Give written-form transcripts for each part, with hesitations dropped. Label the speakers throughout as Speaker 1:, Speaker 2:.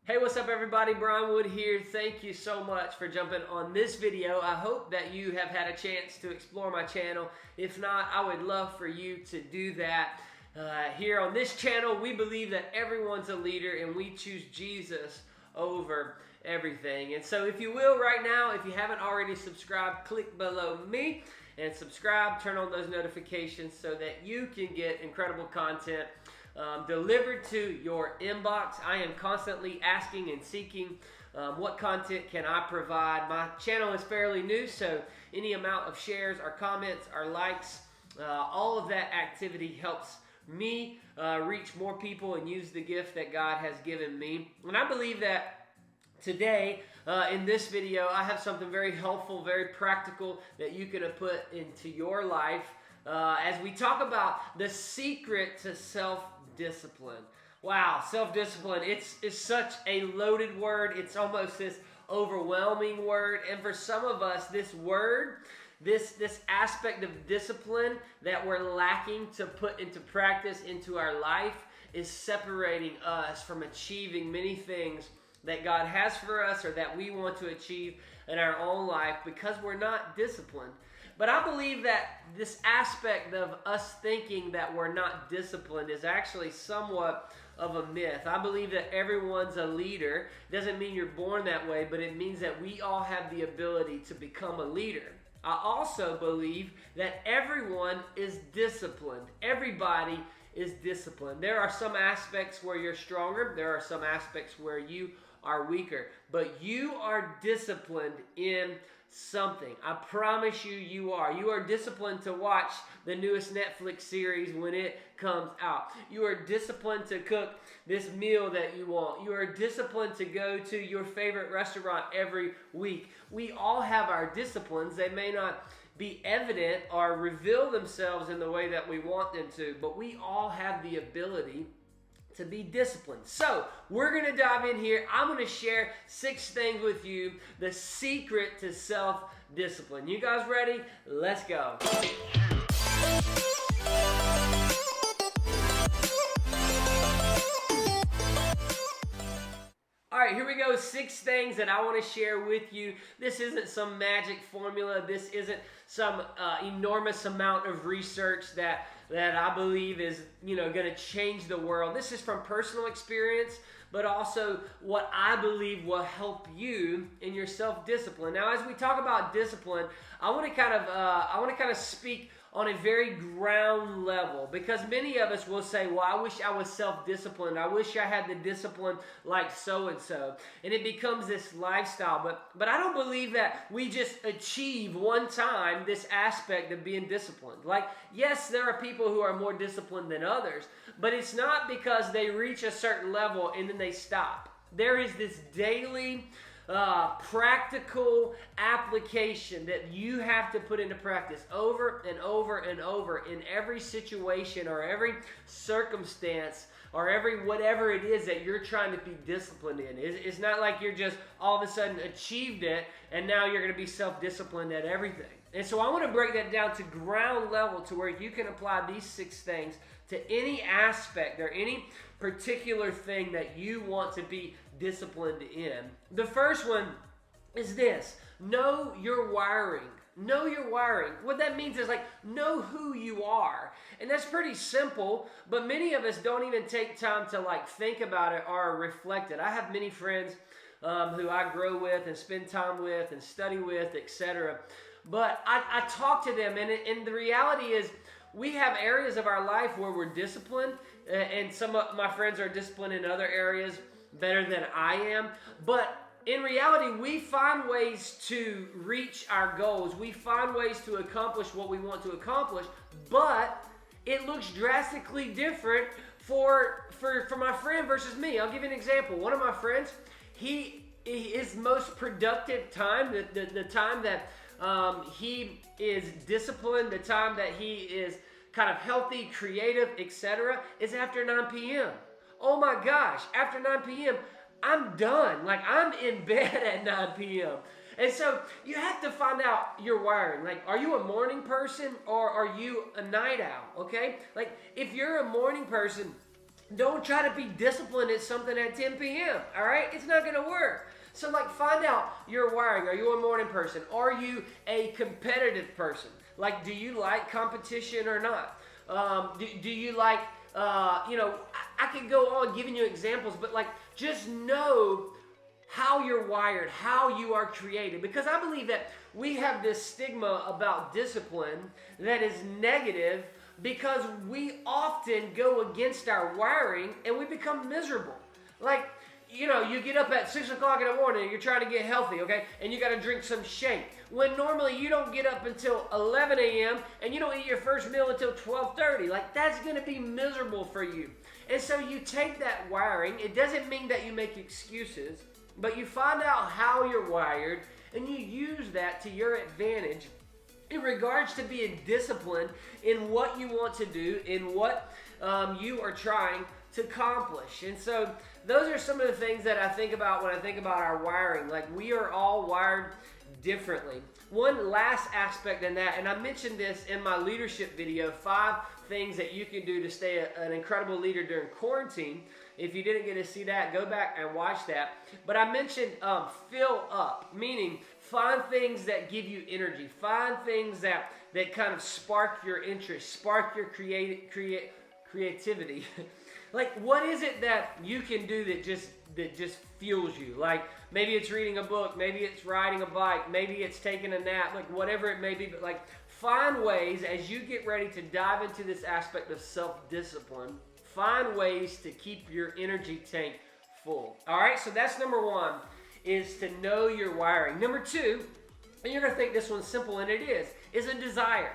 Speaker 1: Hey, what's up everybody? Brian Wood here. Thank you so much for jumping on this video. I hope that you have had a chance to explore my channel. If not, I would love for you to do that. Here on this channel, we believe that everyone's a leader and we choose Jesus over everything. And so if you will right now, if you haven't already subscribed, click below me and subscribe, turn on those notifications so that you can get incredible content delivered to your inbox. I am constantly asking and seeking what content can I provide. My channel is fairly new, so any amount of shares or comments or likes, all of that activity helps me reach more people and use the gift that God has given me. And I believe that today, in this video, I have something very helpful, very practical that you can put into your life as we talk about the secret to self-discipline. Wow, self-discipline, it's such a loaded word. It's almost this overwhelming word. And for some of us, this word, this aspect of discipline that we're lacking to put into practice into our life is separating us from achieving many things that God has for us or that we want to achieve in our own life because we're not disciplined. But I believe that this aspect of us thinking that we're not disciplined is actually somewhat of a myth. I believe that everyone's a leader. Doesn't mean you're born that way, but it means that we all have the ability to become a leader. I also believe that everyone is disciplined. Everybody is disciplined. There are some aspects where you're stronger. There are some aspects where you are weaker. But you are disciplined in something. I promise you, you are. You are disciplined to watch the newest Netflix series when it comes out. You are disciplined to cook this meal that you want. You are disciplined to go to your favorite restaurant every week. We all have our disciplines. They may not be evident or reveal themselves in the way that we want them to, but we all have the ability to be disciplined. So we're going to dive in here. I'm going to share 6 things with you, the secret to self-discipline. You guys ready? Let's go. All right, here we go. 6 things that I want to share with you. This isn't some magic formula. This isn't some enormous amount of research that I believe is, going to change the world. This is from personal experience, but also what I believe will help you in your self-discipline. Now, as we talk about discipline, I want to kind of speak on a very ground level, because many of us will say, well, I wish I was self-disciplined. I wish I had the discipline like so-and-so. And it becomes this lifestyle. But I don't believe that we just achieve one time this aspect of being disciplined. Like, yes, there are people who are more disciplined than others, but it's not because they reach a certain level and then they stop. There is this daily practical application that you have to put into practice over and over and over in every situation or every circumstance or every whatever it is that you're trying to be disciplined in. It's not like you're just all of a sudden achieved it and now you're going to be self-disciplined at everything. And so I want to break that down to ground level to where you can apply these 6 things to any aspect or any particular thing that you want to be disciplined in. The first one is this: know your wiring. Know your wiring. What that means is know who you are. And that's pretty simple, but many of us don't even take time to think about it or reflect it. I have many friends who I grow with and spend time with and study with, etc. But I talk to them, and the reality is we have areas of our life where we're disciplined, and some of my friends are disciplined in other areas better than I am. But in reality, we find ways to reach our goals. We find ways to accomplish what we want to accomplish, but it looks drastically different for my friend versus me. I'll give you an example. One of my friends, his most productive time, the time that he is disciplined, the time that he is kind of healthy, creative, etc., is after 9 p.m. Oh my gosh, after 9 p.m., I'm done. I'm in bed at 9 p.m. And so you have to find out your wiring. Are you a morning person or are you a night owl, okay? If you're a morning person, Don't try to be disciplined at something at 10 p.m., all right? It's not going to work. So, like, find out your wiring. Are you a morning person? Are you a competitive person? Like, do you like competition or not? Do you like, I could go on giving you examples, but, like, just know how you're wired, how you are created. Because I believe that we have this stigma about discipline that is negative, because we often go against our wiring and we become miserable. Like, you get up at 6 o'clock in the morning and you're trying to get healthy, okay? And you got to drink some shake. When normally you don't get up until 11 a.m. and you don't eat your first meal until 12:30. Like, that's going to be miserable for you. And so you take that wiring. It doesn't mean that you make excuses, but you find out how you're wired and you use that to your advantage in regards to being disciplined in what you want to do, in what you are trying to accomplish. And so those are some of the things that I think about when I think about our wiring. Like, we are all wired differently. One last aspect in that, and I mentioned this in my leadership video, 5 things that you can do to stay an incredible leader during quarantine. If you didn't get to see that, go back and watch that. But I mentioned fill up, meaning find things that give you energy. Find things that kind of spark your interest, spark your creativity. Like, what is it that you can do that just fuels you? Like, maybe it's reading a book, maybe it's riding a bike, maybe it's taking a nap, like whatever it may be. But like, find ways as you get ready to dive into this aspect of self-discipline, find ways to keep your energy tank full. All right, so that's number 1, is to know your wiring. Number 2, and you're going to think this one's simple, and it is a desire.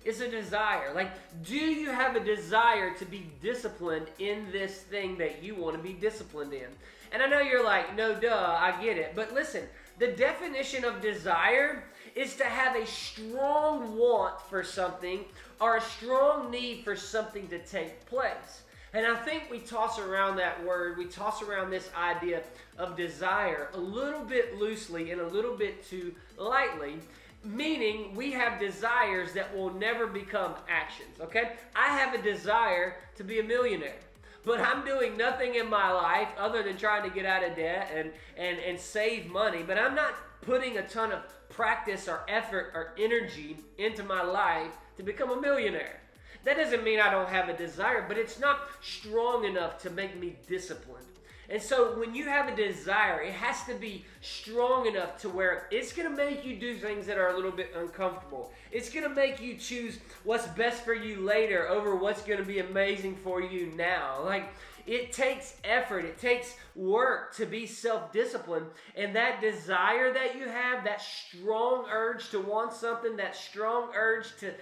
Speaker 1: It's a desire. Like, do you have a desire to be disciplined in this thing that you want to be disciplined in? And I know you're like, no, duh, I get it. But listen, the definition of desire is to have a strong want for something or a strong need for something to take place. And I think we toss around that word, we toss around this idea of desire a little bit loosely and a little bit too lightly, meaning we have desires that will never become actions, okay? I have a desire to be a millionaire, but I'm doing nothing in my life other than trying to get out of debt and save money, but I'm not putting a ton of practice or effort or energy into my life to become a millionaire. That doesn't mean I don't have a desire, but it's not strong enough to make me disciplined. And so when you have a desire, it has to be strong enough to where it's going to make you do things that are a little bit uncomfortable. It's going to make you choose what's best for you later over what's going to be amazing for you now. Like, it takes effort, it takes work to be self-disciplined. And that desire that you have, that strong urge to want something, that strong urge to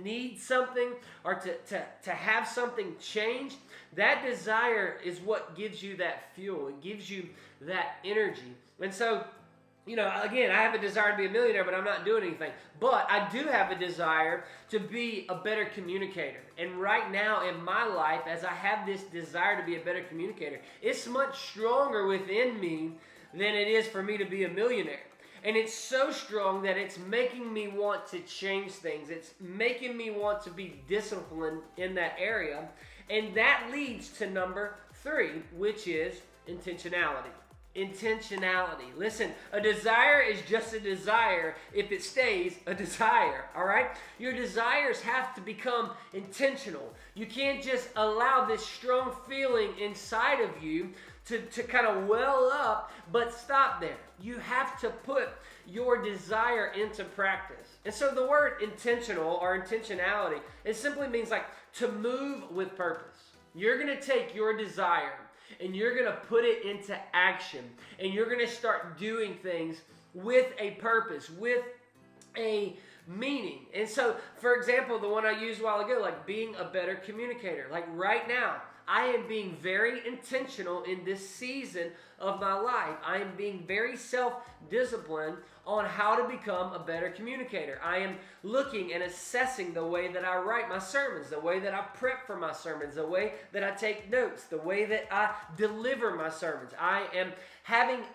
Speaker 1: need something or to have something change, that desire is what gives you that fuel. It gives you that energy. And so, again, I have a desire to be a millionaire, but I'm not doing anything. But I do have a desire to be a better communicator. And right now in my life, as I have this desire to be a better communicator, it's much stronger within me than it is for me to be a millionaire. And it's so strong that it's making me want to change things. It's making me want to be disciplined in that area. And that leads to number 3, which is intentionality. Intentionality. Listen, a desire is just a desire if it stays a desire, all right? Your desires have to become intentional. You can't just allow this strong feeling inside of you to kind of well up, but stop there. You have to put your desire into practice. And so the word intentional or intentionality, it simply means like to move with purpose. You're going to take your desire and you're going to put it into action, and you're going to start doing things with a purpose, with a meaning. And so, for example, the one I used a while ago, like being a better communicator. Like right now, I am being very intentional in this season of my life. I am being very self-disciplined on how to become a better communicator. I am looking and assessing the way that I write my sermons, the way that I prep for my sermons, the way that I take notes, the way that I deliver my sermons. I am having an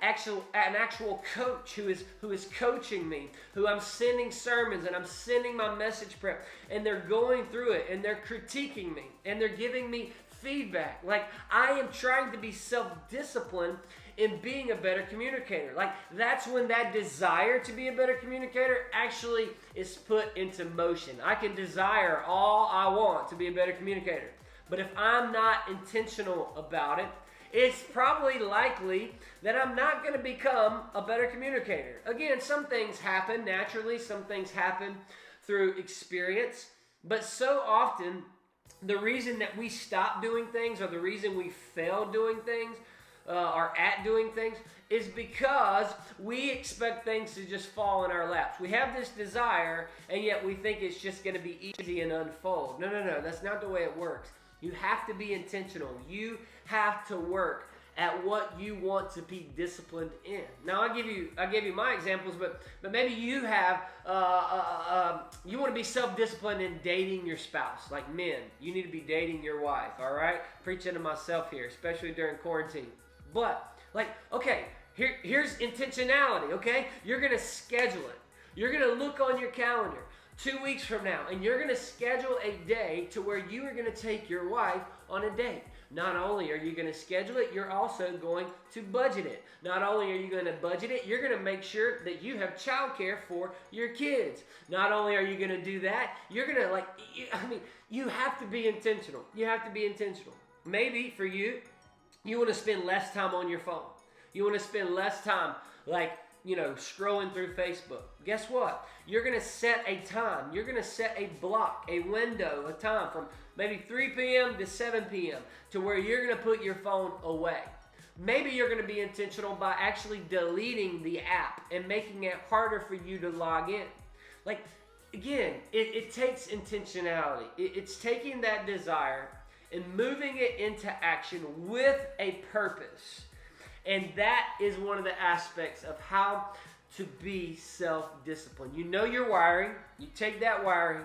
Speaker 1: actual coach who is coaching me, who I'm sending sermons and I'm sending my message prep, and they're going through it and they're critiquing me and they're giving me feedback. Like, I am trying to be self-disciplined in being a better communicator. Like, that's when that desire to be a better communicator actually is put into motion. I can desire all I want to be a better communicator, but if I'm not intentional about it, it's probably likely that I'm not going to become a better communicator. Again, some things happen naturally, some things happen through experience, but so often the reason that we stop doing things, or the reason we fail doing things, or at doing things, is because we expect things to just fall in our laps. We have this desire, and yet we think it's just going to be easy and unfold. No, that's not the way it works. You have to be intentional. You have to work at what you want to be disciplined in. Now, I gave you my examples, but maybe you have you want to be self-disciplined in dating your spouse. Like men, you need to be dating your wife. All right, preaching to myself here, especially during quarantine. But like, okay, here's intentionality. Okay, you're gonna schedule it. You're gonna look on your calendar 2 weeks from now, and you're going to schedule a day to where you are going to take your wife on a date. Not only are you going to schedule it, you're also going to budget it. Not only are you going to budget it, you're going to make sure that you have childcare for your kids. Not only are you going to do that, you're going to you have to be intentional. You have to be intentional. Maybe for you, you want to spend less time on your phone. You want to spend less time scrolling through Facebook. Guess what? You're going to set a time. You're going to set a block, a window, a time from maybe 3 p.m. to 7 p.m. to where you're going to put your phone away. Maybe you're going to be intentional by actually deleting the app and making it harder for you to log in. Like, again, it takes intentionality. It's taking that desire and moving it into action with a purpose. And that is one of the aspects of how to be self-disciplined. You know your wiring. You take that wiring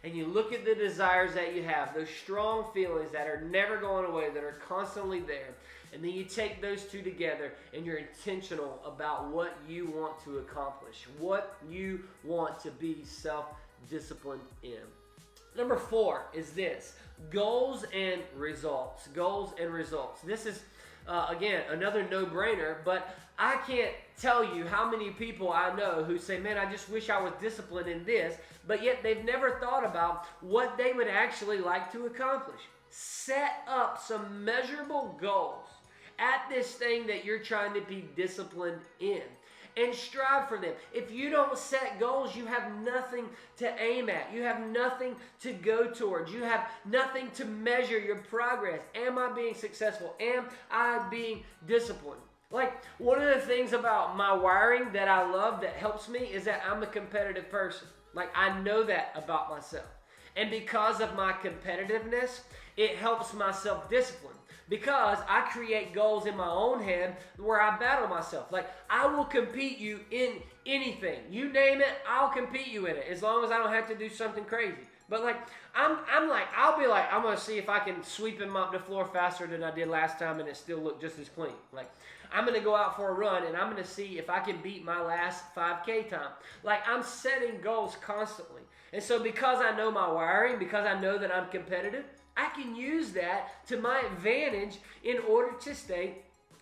Speaker 1: and you look at the desires that you have, those strong feelings that are never going away, that are constantly there. And then you take those two together and you're intentional about what you want to accomplish, what you want to be self-disciplined in. Number 4 is this: goals and results. Goals and results. This is again, another no-brainer, but I can't tell you how many people I know who say, man, I just wish I was disciplined in this, but yet they've never thought about what they would actually like to accomplish. Set up some measurable goals at this thing that you're trying to be disciplined in, and strive for them. If you don't set goals, you have nothing to aim at. You have nothing to go towards. You have nothing to measure your progress. Am I being successful? Am I being disciplined? Like, one of the things about my wiring that I love that helps me is that I'm a competitive person. Like, I know that about myself. And because of my competitiveness, it helps my self-discipline. Because I create goals in my own head where I battle myself. Like, I will compete you in anything. You name it, I'll compete you in it, as long as I don't have to do something crazy. But like, I'll be like, I'm going to see if I can sweep and mop the floor faster than I did last time and it still look just as clean. Like, I'm going to go out for a run and I'm going to see if I can beat my last 5K time. Like, I'm setting goals constantly. And so because I know my wiring, because I know that I'm competitive, I can use that to my advantage in order to stay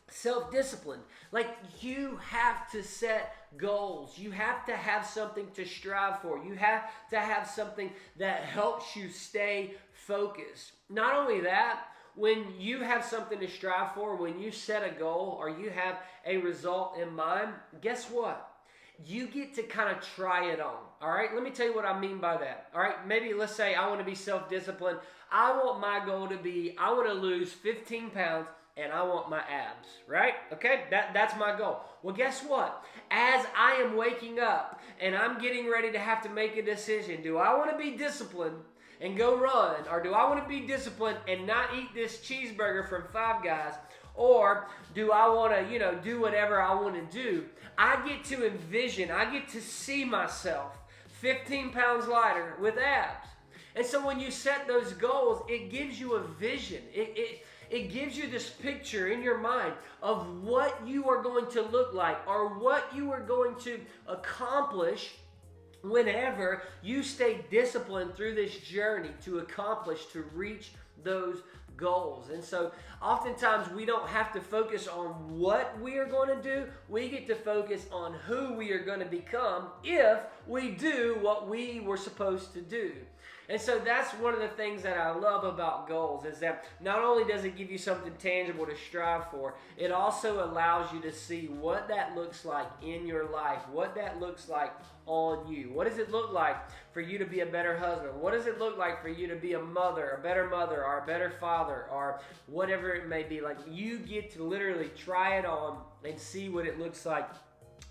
Speaker 1: self-disciplined. Like, you have to set goals. You have to have something to strive for. You have to have something that helps you stay focused. Not only that, when you have something to strive for, when you set a goal or you have a result in mind, guess what? You get to kind of try it on. All right, let me tell you what I mean by that. All right, maybe let's say I want to be self-disciplined. I want my goal to be, I want to lose 15 pounds and I want my abs, right? Okay, that's my goal. Well, guess what? As I am waking up and I'm getting ready to have to make a decision, do I want to be disciplined and go run, or do I want to be disciplined and not eat this cheeseburger from Five Guys, or do I want to, do whatever I want to do? I get to envision, I get to see myself 15 pounds lighter with abs. And so when you set those goals, it gives you a vision. It gives you this picture in your mind of what you are going to look like, or what you are going to accomplish whenever you stay disciplined through this journey to accomplish, to reach those goals. And so oftentimes we don't have to focus on what we are going to do. We get to focus on who we are going to become if we do what we were supposed to do. And so that's one of the things that I love about goals, is that not only does it give you something tangible to strive for, it also allows you to see what that looks like in your life, what that looks like on you. What does it look like for you to be a better husband? What does it look like for you to be a better mother, or a better father, or whatever it may be? Like, you get to literally try it on and see what it looks like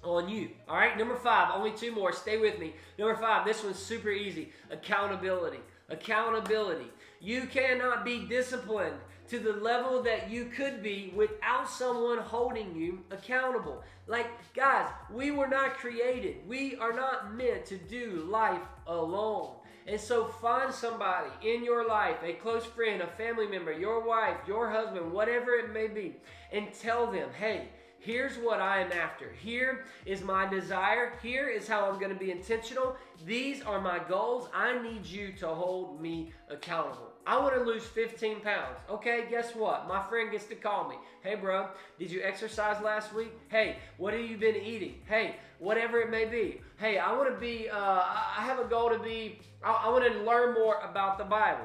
Speaker 1: on you. All right, number 5, only 2 more. Stay with me. Number 5, this one's super easy. Accountability. Accountability. You cannot be disciplined to the level that you could be without someone holding you accountable. Like, guys, we were not created. We are not meant to do life alone. And so find somebody in your life, a close friend, a family member, your wife, your husband, whatever it may be, and tell them, hey, here's what I am after. Here is my desire. Here is how I'm going to be intentional. These are my goals. I need you to hold me accountable. I want to lose 15 pounds. Okay, guess what? My friend gets to call me. Hey, bro, did you exercise last week? Hey, what have you been eating? Hey, whatever it may be. Hey, I want to be, I have a goal to be, I want to learn more about the Bible.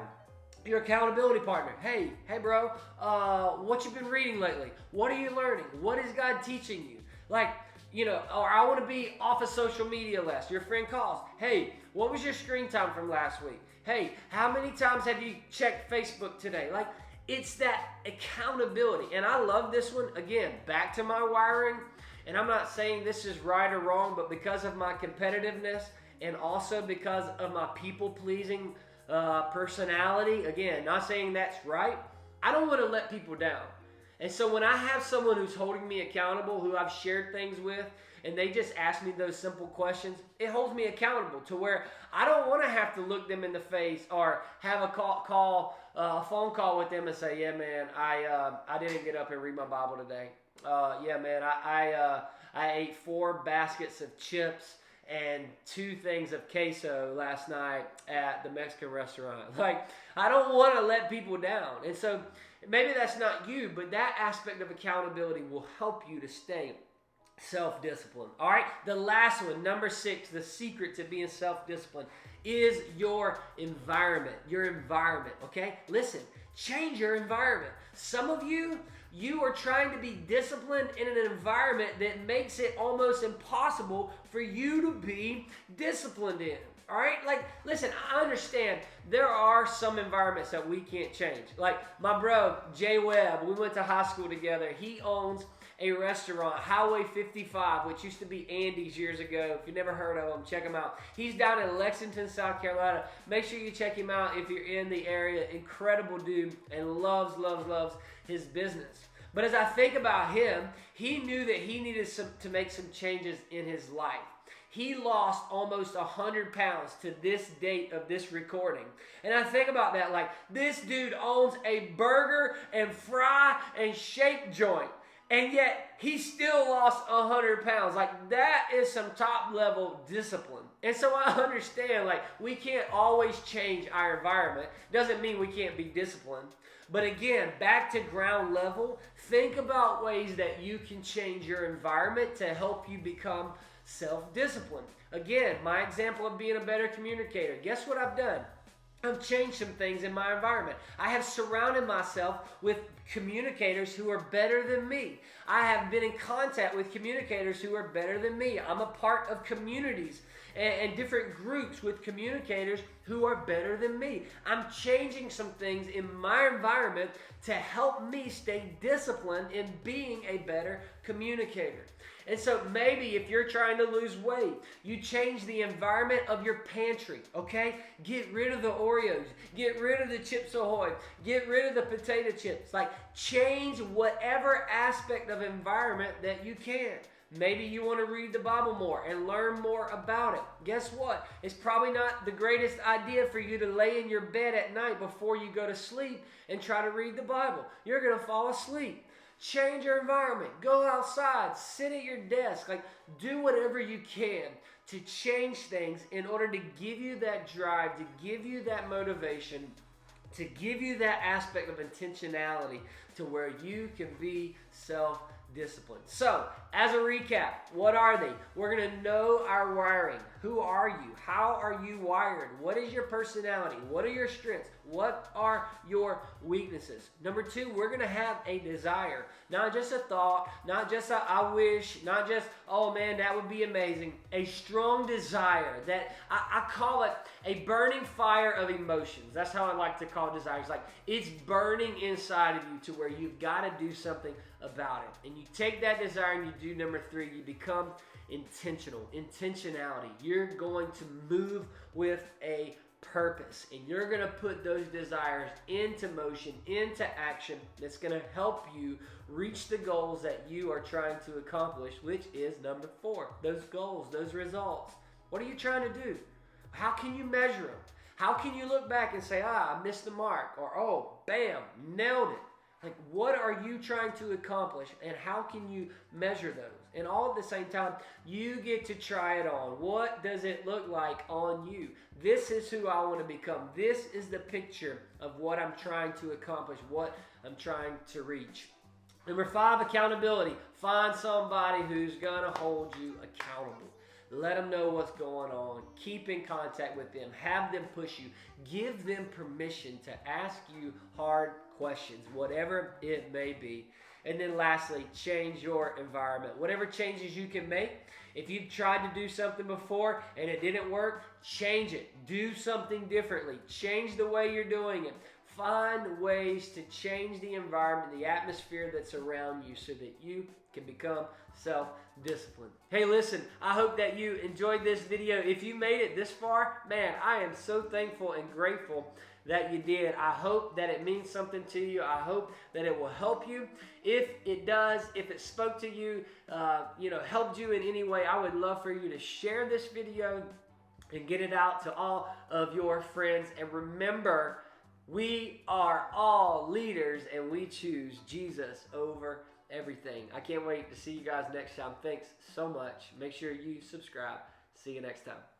Speaker 1: Your accountability partner. Hey bro, what you been reading lately? What are you learning? What is God teaching you? Like, or I want to be off of social media less. Your friend calls. Hey, what was your screen time from last week? Hey, how many times have you checked Facebook today? Like, it's that accountability. And I love this one. Again, back to my wiring. And I'm not saying this is right or wrong, but because of my competitiveness and also because of my people-pleasing personality, again, not saying that's right, I don't want to let people down. And so when I have someone who's holding me accountable, who I've shared things with, and they just ask me those simple questions, it holds me accountable to where I don't want to have to look them in the face or have a phone call with them and say, yeah, man, I didn't get up and read my Bible today. Yeah, man, I ate 4 baskets of chips and 2 things of queso last night at the Mexican restaurant. Like, I don't want to let people down. And so maybe that's not you, but that aspect of accountability will help you to stay self-disciplined. All right, the last one, number 6, the secret to being self-disciplined is your environment. Your environment, okay? Listen, change your environment. Some of you are trying to be disciplined in an environment that makes it almost impossible for you to be disciplined in. All right? Like, listen, I understand there are some environments that we can't change. Like, my bro, Jay Webb, we went to high school together. He owns a restaurant, Highway 55, which used to be Andy's years ago. If you've never heard of him, check him out. He's down in Lexington, South Carolina. Make sure you check him out if you're in the area. Incredible dude, and loves his business. But as I think about him, he knew that he needed to make some changes in his life. He lost almost 100 pounds to this date of this recording. And I think about that, like, this dude owns a burger and fry and shake joint. And yet, he still lost 100 pounds. Like, that is some top-level discipline. And so I understand, like, we can't always change our environment. Doesn't mean we can't be disciplined. But again, back to ground level, think about ways that you can change your environment to help you become self-disciplined. Again, my example of being a better communicator. Guess what I've done? I've changed some things in my environment. I have surrounded myself with communicators who are better than me. I have been in contact with communicators who are better than me. I'm a part of communities and different groups with communicators who are better than me. I'm changing some things in my environment to help me stay disciplined in being a better communicator. And so maybe if you're trying to lose weight, you change the environment of your pantry, okay? Get rid of the Oreos. Get rid of the Chips Ahoy. Get rid of the potato chips. Like, change whatever aspect of environment that you can. Maybe you want to read the Bible more and learn more about it. Guess what? It's probably not the greatest idea for you to lay in your bed at night before you go to sleep and try to read the Bible. You're going to fall asleep. Change your environment. Go outside. Sit at your desk. Like, do whatever you can to change things in order to give you that drive, to give you that motivation to give you that aspect of intentionality to where you can be self-disciplined. So, as a recap, what are they? We're going to know our wiring. Who are you? How are you wired? What is your personality? What are your strengths? What are your weaknesses? Number 2, we're going to have a desire. Not just a thought, not just a I wish, not just, oh man, that would be amazing. A strong desire that I call it a burning fire of emotions. That's how I like to call desires. Like it's burning inside of you to where you've got to do something about it. And you take that desire and you do number 3, you become intentional. Intentionality. You're going to move with a purpose, and you're going to put those desires into motion, into action. That's going to help you reach the goals that you are trying to accomplish, which is number 4. Those goals, those results. What are you trying to do? How can you measure them? How can you look back and say, I missed the mark, or oh, bam, nailed it? Like, what are you trying to accomplish, and how can you measure those? And all at the same time, you get to try it on. What does it look like on you? This is who I want to become. This is the picture of what I'm trying to accomplish, what I'm trying to reach. Number 5, accountability. Find somebody who's going to hold you accountable. Let them know what's going on. Keep in contact with them. Have them push you. Give them permission to ask you hard questions, whatever it may be. And then lastly, change your environment. Whatever changes you can make. If you've tried to do something before and it didn't work, change it. Do something differently. Change the way you're doing it. Find ways to change the environment, the atmosphere that's around you so that you can become self-disciplined. Hey, listen, I hope that you enjoyed this video. If you made it this far, man, I am so thankful and grateful that you did. I hope that it means something to you. I hope that it will help you. If it does, if it spoke to you, helped you in any way, I would love for you to share this video and get it out to all of your friends. And remember, we are all leaders and we choose Jesus over everything. I can't wait to see you guys next time. Thanks so much. Make sure you subscribe. See you next time.